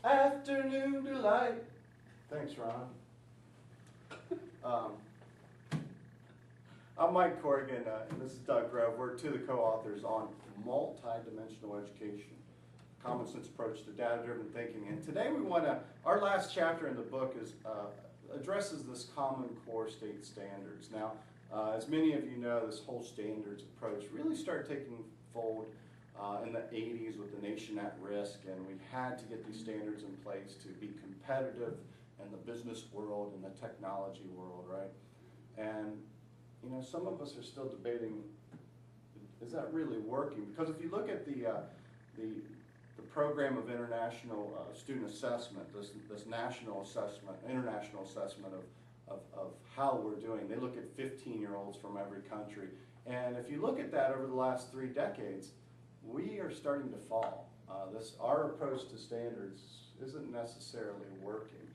Afternoon delight. Thanks, Ron. I'm Mike Corrigan, and this is Doug Grove. We're two of the co-authors on Multidimensional Education, Common Sense Approach to Data-Driven Thinking. And today we want to, our last chapter in the book is addresses this Common Core state standards. Now, as many of you know, this whole standards approach really started taking fold in the 80s with the nation at risk, and we had to get these standards in place to be competitive in the business world and the technology world, right? And you know, some of us are still debating, is that really working? Because if you look at the program of international student assessment, this national assessment, international assessment of how we're doing, they look at 15-year-olds from every country. And if you look at that over the last 3 decades, we are starting to fall. Our approach to standards isn't necessarily working.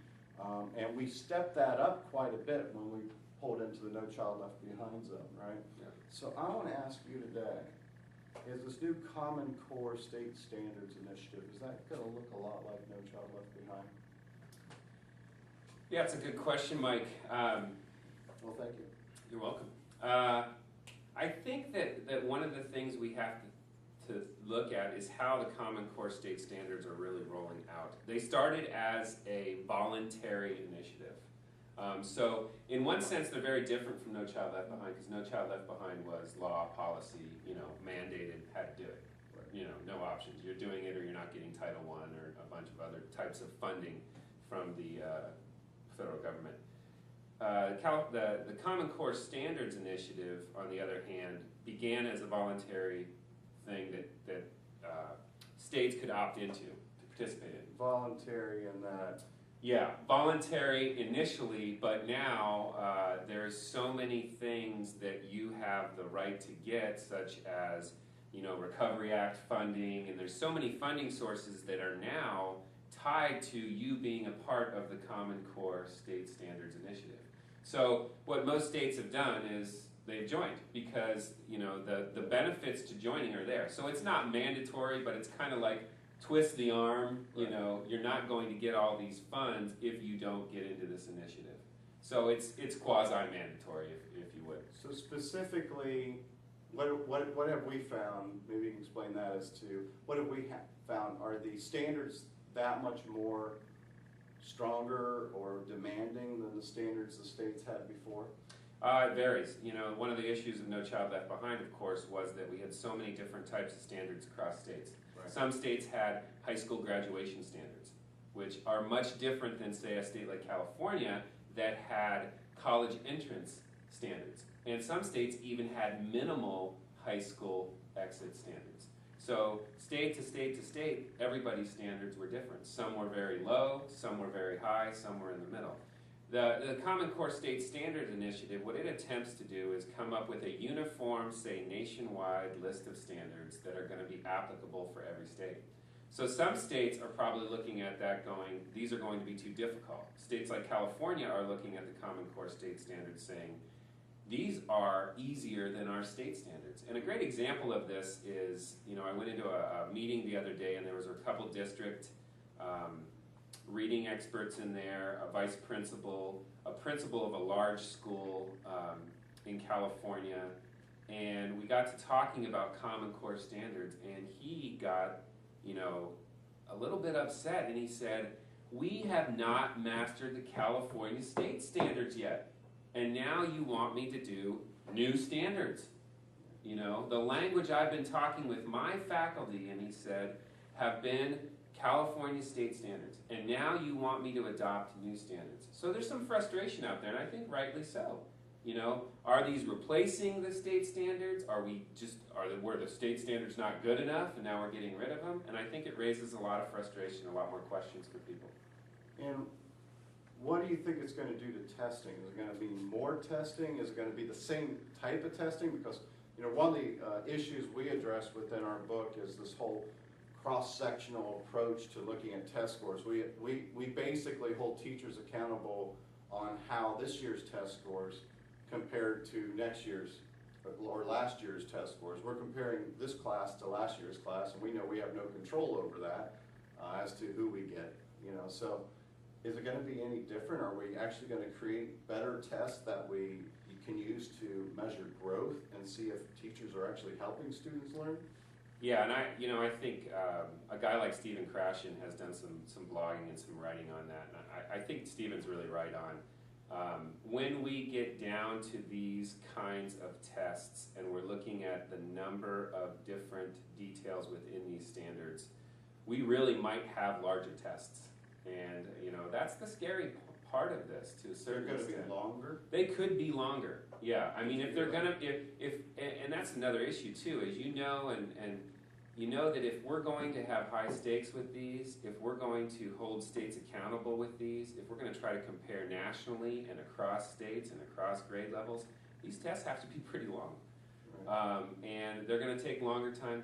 And we stepped that up quite a bit when we pulled into the No Child Left Behind zone, right? Yeah. So I want to ask you today, is this new Common Core State Standards Initiative, is that going to look a lot like No Child Left Behind? Yeah, it's a good question, Mike. Well, thank you. You're welcome. I think that one of the things we have to look at is how the Common Core State Standards are really rolling out. They started as a voluntary initiative. So in one sense, they're very different from No Child Left Behind, because No Child Left Behind was law, policy, mandated, had to do it. No options. You're doing it or you're not getting Title I or a bunch of other types of funding from the federal government. The Common Core Standards Initiative, on the other hand, began as a voluntary thing that states could opt into to participate in. Voluntary in that. Yeah, voluntary initially, but now there's so many things that you have the right to get, such as Recovery Act funding, and there's so many funding sources that are now tied to you being a part of the Common Core State Standards Initiative. So what most states have done is they've joined because the benefits to joining are there. So it's not mandatory, but it's kind of like twist the arm, you're not going to get all these funds if you don't get into this initiative. So it's quasi-mandatory, if you would. So specifically, what have we found? Maybe you can explain that as to, what have we found? Are the standards that much more stronger or demanding than the standards the states had before? It varies. One of the issues of No Child Left Behind, of course, was that we had so many different types of standards across states. Right. Some states had high school graduation standards, which are much different than, say, a state like California that had college entrance standards. And some states even had minimal high school exit standards. So state to state to state, everybody's standards were different. Some were very low, some were very high, some were in the middle. The Common Core State Standards Initiative, what it attempts to do is come up with a uniform, say, nationwide list of standards that are going to be applicable for every state. So some states are probably looking at that going, these are going to be too difficult. States like California are looking at the Common Core State Standards saying, these are easier than our state standards. And a great example of this is, I went into a meeting the other day and there was a couple district reading experts in there, a vice principal, a principal of a large school in California, and we got to talking about Common Core standards, and he got, a little bit upset, and he said, we have not mastered the California state standards yet, and now you want me to do new standards. The language I've been talking with my faculty, and he said, have been California state standards, and now you want me to adopt new standards. So there's some frustration out there, and I think rightly so. Are these replacing the state standards? Were the state standards not good enough, and now we're getting rid of them? And I think it raises a lot of frustration, a lot more questions for people. And what do you think it's going to do to testing? Is it going to be more testing? Is it going to be the same type of testing? Because one of the issues we address within our book is this whole cross-sectional approach to looking at test scores. We basically hold teachers accountable on how this year's test scores compared to next year's or last year's test scores. We're comparing this class to last year's class, and we know we have no control over that as to who we get. you know, so is it gonna be any different? Are we actually gonna create better tests that we can use to measure growth and see if teachers are actually helping students learn? Yeah, and I think a guy like Stephen Krashen has done some blogging and some writing on that, and I think Stephen's really right on. When we get down to these kinds of tests and we're looking at the number of different details within these standards, we really might have larger tests. And that's the scary part of this to a certain extent. They're going to be longer? They could be longer, yeah. I mean, if they're going to, and that's another issue too, is and you know that if we're going to have high stakes with these, if we're going to hold states accountable with these, if we're going to try to compare nationally and across states and across grade levels, these tests have to be pretty long. Right. And they're going to take longer time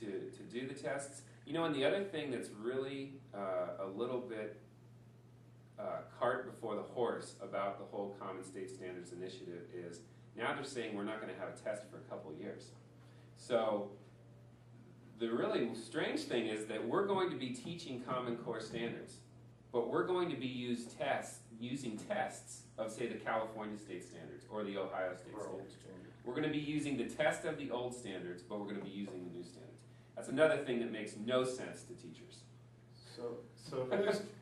to do the tests. And the other thing that's really a little bit cart before the horse about the whole Common State Standards Initiative is now they're saying we're not going to have a test for a couple years. So the really strange thing is that we're going to be teaching Common Core standards, but we're going to be using tests of, say, the California State Standards or the Ohio State Standards. We're going to be using the test of the old standards, but we're going to be using the new standards. That's another thing that makes no sense to teachers. So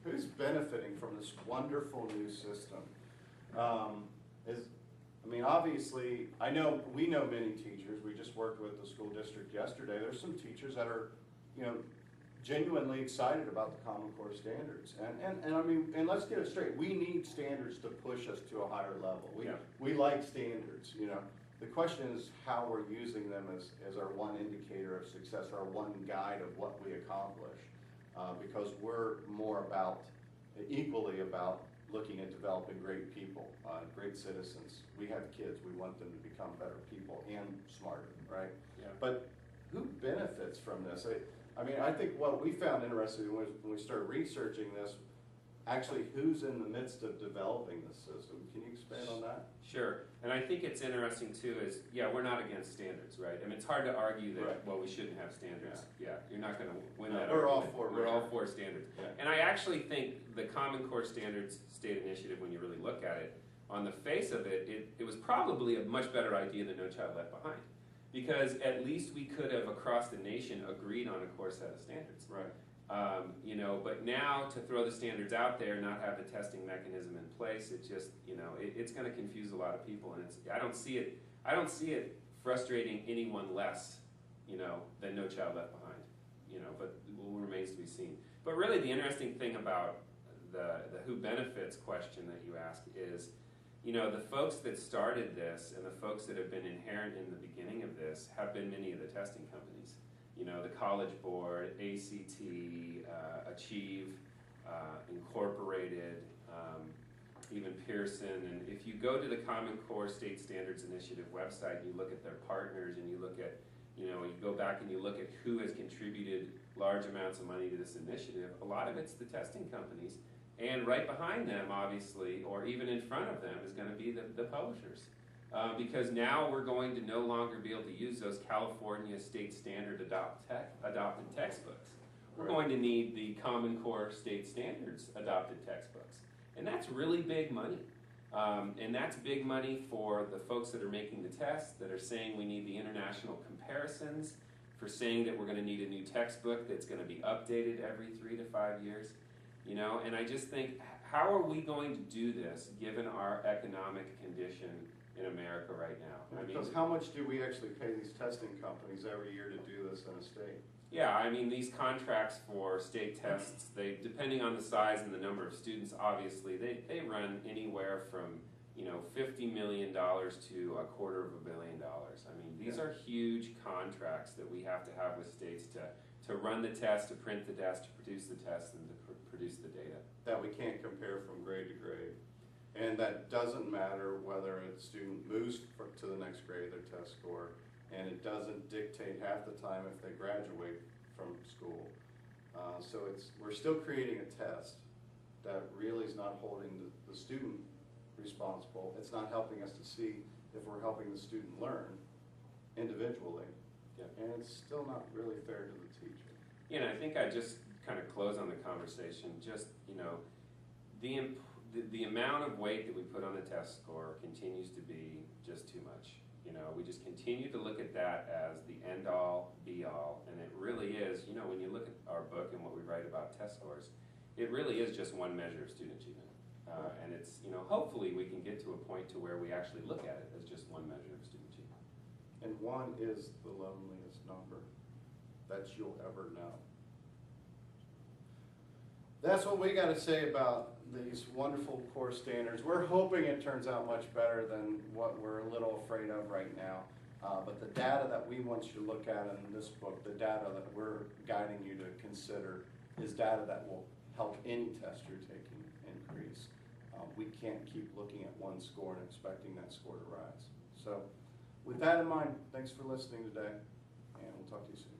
who's benefiting from this wonderful new system? Obviously, we know many teachers. We just worked with the school district yesterday. There's some teachers that are, genuinely excited about the Common Core standards. And let's get it straight. We need standards to push us to a higher level. We like standards, The question is how we're using them as our one indicator of success, our one guide of what we accomplish. Because we're equally about looking at developing great people, great citizens. We have kids, we want them to become better people and smarter, right? Yeah. But who benefits from this? I think what we found interesting when we started researching this, actually who's in the midst of developing this system. Can you expand on that? Sure, and I think it's interesting too is, we're not against standards, right? It's hard to argue that, right. We shouldn't have standards. Yeah, you're not going to win that We're argument. We're all for standards. Yeah. And I actually think the Common Core Standards State Initiative, when you really look at it, on the face of it, it was probably a much better idea than No Child Left Behind. Because at least we could have, across the nation, agreed on a core set of standards. Right. But now to throw the standards out there, not have the testing mechanism in place, it just, it's going to confuse a lot of people, and I don't see it frustrating anyone less, than No Child Left Behind, but remains to be seen. But really, the interesting thing about the who benefits question that you ask is, the folks that started this and the folks that have been inherent in the beginning of this have been many of the testing companies. The College Board, ACT, Achieve, Incorporated, even Pearson. And if you go to the Common Core State Standards Initiative website, you look at their partners and you look at, you go back and you look at who has contributed large amounts of money to this initiative, a lot of it's the testing companies. And right behind them, obviously, or even in front of them, is going to be the publishers. Because now we're going to no longer be able to use those California State Standard adopted textbooks. We're going to need the Common Core State Standards adopted textbooks. And that's really big money. And that's big money for the folks that are making the tests, that are saying we need the international comparisons, for saying that we're going to need a new textbook that's going to be updated every 3 to 5 years. And I just think, how are we going to do this given our economic condition in America right now? Because how much do we actually pay these testing companies every year to do this in a state? Yeah, these contracts for state tests, depending on the size and the number of students, obviously, they run anywhere from $50 million to $250 million. These are huge contracts that we have to have with states to run the test, to print the test, to produce the test, and to produce the data. That we can't compare from grade to grade. And that doesn't matter whether a student moves to the next grade, their test score, and it doesn't dictate half the time if they graduate from school. So we're still creating a test that really is not holding the student responsible. It's not helping us to see if we're helping the student learn individually. Yeah. And it's still not really fair to the teacher. And I think I just kind of close on the conversation, just, you know, the amount of weight that we put on the test score continues to be just too much. You know, we just continue to look at that as the end-all, be-all, and it really is, you know, when you look at our book and what we write about test scores, it really is just one measure of student achievement. And it's, you know, hopefully we can get to a point to where we actually look at it as just one measure of student achievement. And one is the loneliest number that you'll ever know. That's what we got to say about these wonderful core standards. We're hoping it turns out much better than what we're a little afraid of right now. But the data that we want you to look at in this book, the data that we're guiding you to consider, is data that will help any test you're taking increase. We can't keep looking at one score and expecting that score to rise. So with that in mind, thanks for listening today, and we'll talk to you soon.